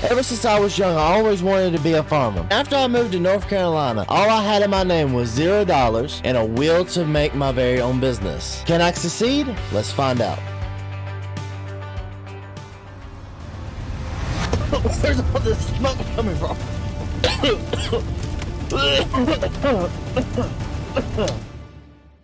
Ever since I was young, I always wanted to be a farmer. After I moved to North Carolina, all I had in my name was $0 and a will to make my very own business. Can I succeed? Let's find out. Where's all this smoke coming from?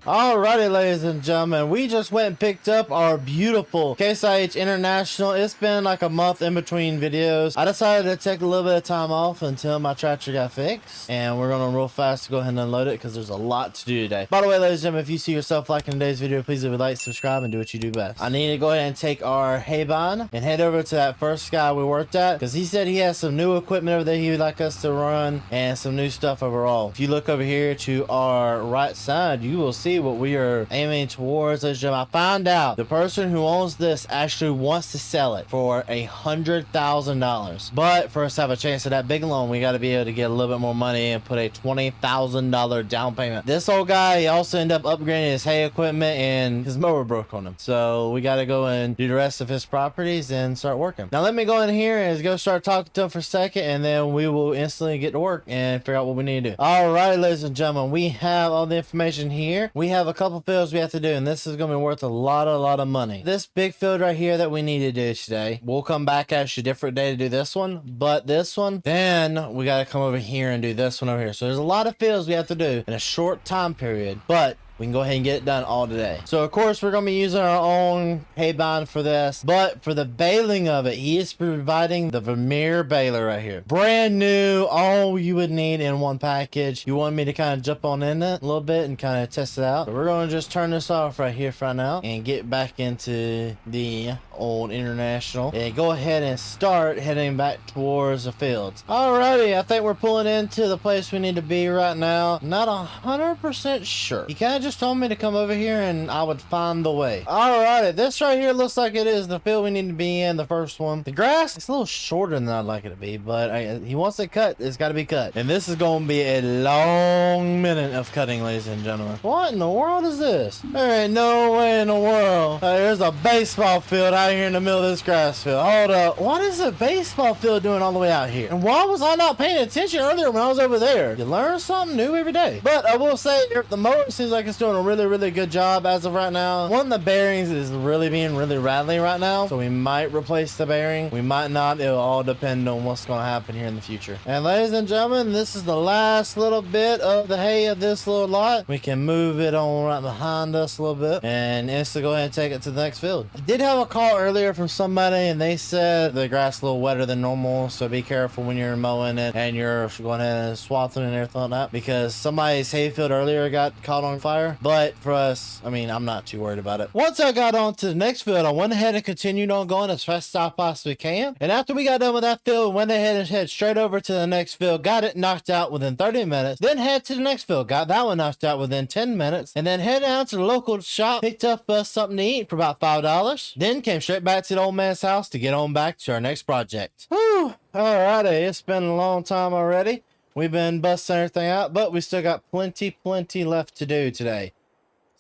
Alrighty, ladies and gentlemen, we just went and picked up our beautiful Case IH International. It's been like a month in between videos. I decided to take a little bit of time off until my tractor got fixed, and we're gonna real fast go ahead and unload it because there's a lot to do today. By the way, ladies and gentlemen, if you see yourself liking today's video, please leave a like, subscribe, and do what you do best. I need to go ahead and take our hay bond and head over to that first guy we worked at because he said he has some new equipment over there he would like us to run and some new stuff overall. If you look over here to our right side, you will see what we are aiming towards. Ladies and gentlemen, I found out the person who owns this actually wants to sell it for $100,000, but for us to have a chance of that big loan, we got to be able to get a little bit more money and put a $20,000 down payment. This old guy, he also ended up upgrading his hay equipment and his mower broke on him, so we got to go and do the rest of his properties and start working. Now let me go in here and go start talking to him for a second, and then we will instantly get to work and figure out what we need to do. All right, ladies and gentlemen, we have all the information here. We have a couple fields we have to do, and this is going to be worth a lot of money. This big field right here that we need to do today, we'll come back at a different day to do this one, but this one, then we got to come over here and do this one over here. So there's a lot of fields we have to do in a short time period, but we can go ahead and get it done all today. So of course we're going to be using our own hay bond for this, but for the baling of it, he is providing the Vermeer baler right here. Brand new, all you would need in one package. You want me to kind of jump on in it a little bit and kind of test it out. So we're going to just turn this off right here for now and get back into the old International and go ahead and start heading back towards the fields. Alrighty, I think we're pulling into the place we need to be right now. Not 100% sure. He kind of just told me to come over here and I would find the way. Alrighty, this right here looks like it is the field we need to be in, the first one. The grass, it's a little shorter than I'd like it to be, but he wants it cut. It's got to be cut. And this is going to be a long minute of cutting, ladies and gentlemen. What in the world is this? There ain't no way in the world. There's a baseball field out here in the middle of this grass field. Hold up. What is a baseball field doing all the way out here? And why was I not paying attention earlier when I was over there? You learn something new every day. But I will say, the mower seems like it's doing a really good job as of right now. One of the bearings is really being really rattly right now, so we might replace the bearing. We might not. It'll all depend on what's going to happen here in the future. And ladies and gentlemen, this is the last little bit of the hay of this little lot. We can move it on right behind us a little bit and instantly go ahead and take it to the next field. I did have a call earlier from somebody and they said the grass is a little wetter than normal, so be careful when you're mowing it and you're going ahead and swathing and everything like that, because somebody's hayfield earlier got caught on fire. But for us, I mean, I'm not too worried about it. Once I got on to the next field, I went ahead and continued on going as fast as I possibly can. And after we got done with that field, we went ahead and head straight over to the next field, got it knocked out within 30 minutes, then head to the next field, got that one knocked out within 10 minutes, and then head down to the local shop, picked up something to eat for about $5, then came straight back to the old man's house to get on back to our next project. Whew. Alrighty, it's been a long time already. We've been busting everything out, but we still got plenty left to do today.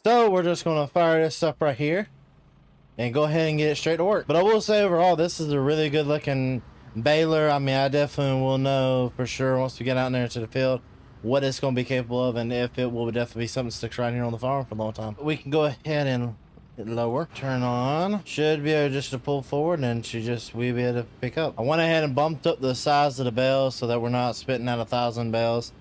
So we're just going to fire this up right here and go ahead and get it straight to work. But I will say overall, this is a really good looking baler. I mean, I definitely will know for sure once we get out there to the field what it's going to be capable of, and if it will definitely be something that sticks around here on the farm for a long time. We can go ahead and hit lower, turn on, should be able just to pull forward, and we'll be able to pick up. I went ahead and bumped up the size of the bales so that we're not spitting out 1,000 bales.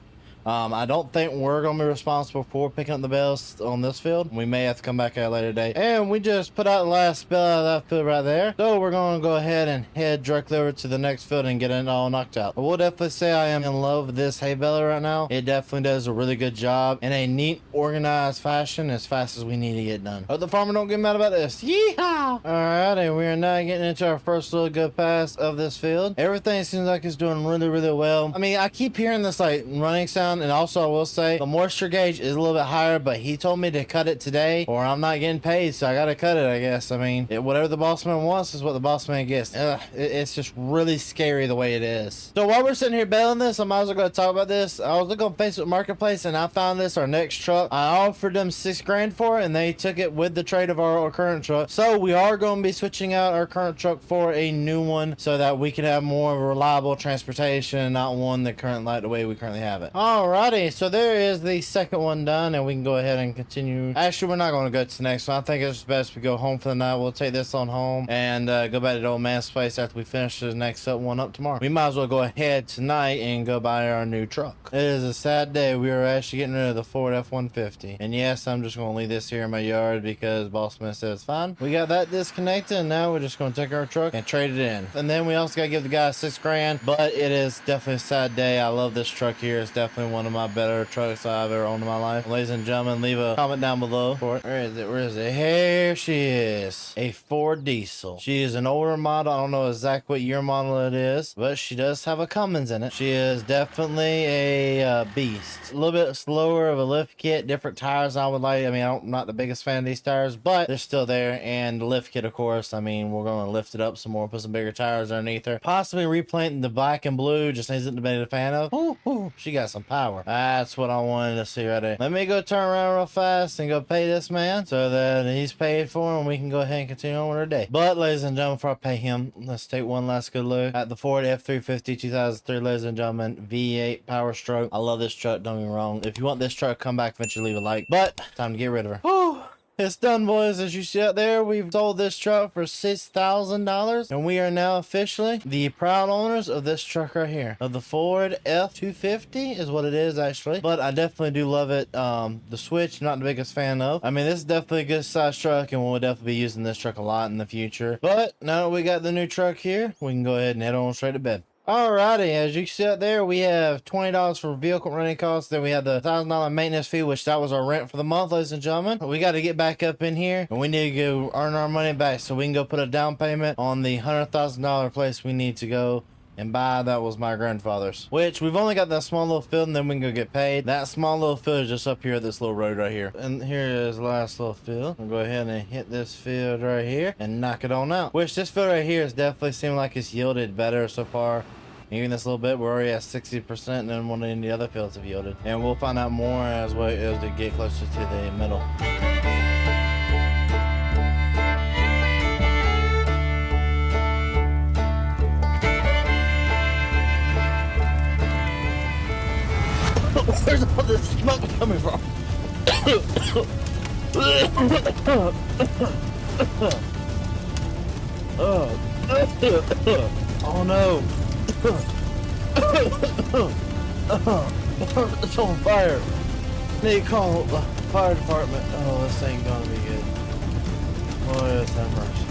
I don't think we're going to be responsible for picking up the bales on this field. We may have to come back at a later date. And we just put out the last bale out of that field right there. So we're going to go ahead and head directly over to the next field and get it all knocked out. I will definitely say I am in love with this hay baler right now. It definitely does a really good job in a neat, organized fashion as fast as we need to get done. Hope the farmer don't get mad about this. Yeehaw! Alrighty, we are now getting into our first little good pass of this field. Everything seems like it's doing really well. I mean, I keep hearing this like running sound down. And also I will say the moisture gauge is a little bit higher, but he told me to cut it today or I'm not getting paid, so I gotta cut it, I guess. I mean, whatever the boss man wants is what the boss man gets. It's just really scary the way it is. So while we're sitting here bailing this, I might as well go talk about this. I was looking on Facebook Marketplace and I found this, our next truck. I offered them $6 grand for it and they took it with the trade of our current truck. So we are going to be switching out our current truck for a new one so that we can have more reliable transportation and not one that current like the way we currently have it. Alrighty, so there is the second one done and we can go ahead and continue. Actually, we're not going to go to the next one. I think it's best we go home for the night. We'll take this on home and go back to the old man's place after we finish the next one up tomorrow. We might as well go ahead tonight and go buy our new truck. It is a sad day. We are actually getting rid of the Ford F-150. And yes, I'm just going to leave this here in my yard because Bossman said it's fine. We got that disconnected and now we're just going to take our truck and trade it in. And then we also got to give the guy $6 grand, but it is definitely a sad day. I love this truck here. It's definitely one of my better trucks I've ever owned in my life. Ladies and gentlemen, leave a comment down below for it. Where is it? Where is it? Here she is. A Ford diesel. She is an older model. I don't know exactly what year model it is, but she does have a Cummins in it. She is definitely a beast. A little bit slower of a lift kit, different tires I would like. I mean, I'm not the biggest fan of these tires, but they're still there. And the lift kit, of course, I mean, we're going to lift it up some more, put some bigger tires underneath her. Possibly repainting the black and blue, just isn't to be a fan of. Ooh, she got some power. That's what I wanted to see right there. Let me go turn around real fast and go pay this man so that he's paid for and we can go ahead and continue on with our day. But ladies and gentlemen, before I pay him, let's take one last good look at the Ford F-350 2003, ladies and gentlemen, V8 Power Stroke. I love this truck, don't get me wrong. If you want this truck, come back eventually, leave a like. But time to get rid of her. Whew. It's done, boys. As you see out there, we've sold this truck for $6,000 and we are now officially the proud owners of this truck right here, of the Ford F-250 is what it is actually. But I definitely do love it. The switch, I'm not the biggest fan of. I mean, this is definitely a good size truck and we'll definitely be using this truck a lot in the future. But now that we got the new truck here, we can go ahead and head on straight to bed. Alrighty, as you see out there, we have $20 for vehicle running costs. Then we have the $1,000 maintenance fee, which that was our rent for the month, ladies and gentlemen. We got to get back up in here and we need to go earn our money back so we can go put a down payment on the $100,000 place we need to go and buy. That was my grandfather's, which we've only got that small little field and then we can go get paid. That small little field is just up here at this little road right here. And here is the last little field. We'll go ahead and hit this field right here and knock it on out, which this field right here is definitely seeming like it's yielded better so far. Even this little bit, we're already at 60% than one of the other fields have yielded. And we'll find out more as we get closer to the middle. Where's all this smoke coming from? Oh no. It's on fire. Need to call the fire department. Oh, this ain't gonna be good. Oh, yes, have mercy.